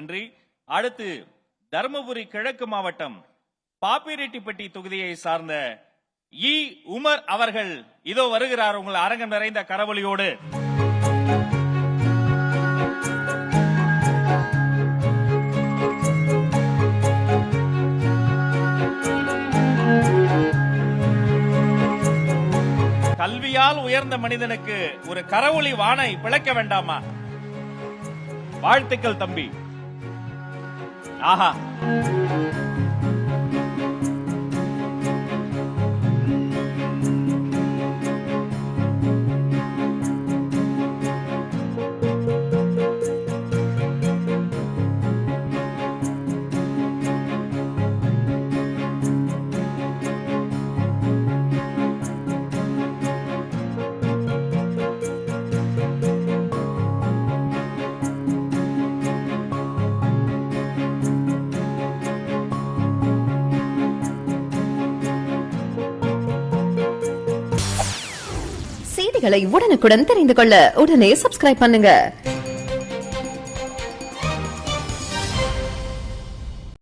நன்றி. அடுத்து தருமபுரி கிழக்கு மாவட்டம் பாப்பிரெட்டிப்பட்டி தொகுதியை சார்ந்த இ உமர் அவர்கள் இதோ வருகிறார். உங்கள் அரங்கம் நிறைந்த கரவொலியோடு. கல்வியால் உயர்ந்த மனிதனுக்கு ஒரு கரவொலி வானை பிளக்க வேண்டாமா? வாழ்த்துக்கள் தம்பி. ஆஹா, செய்திகளை உடனுக்குடன் தெரிந்து கொள்ள உடனே சப்ஸ்கிரைப் பண்ணுங்க.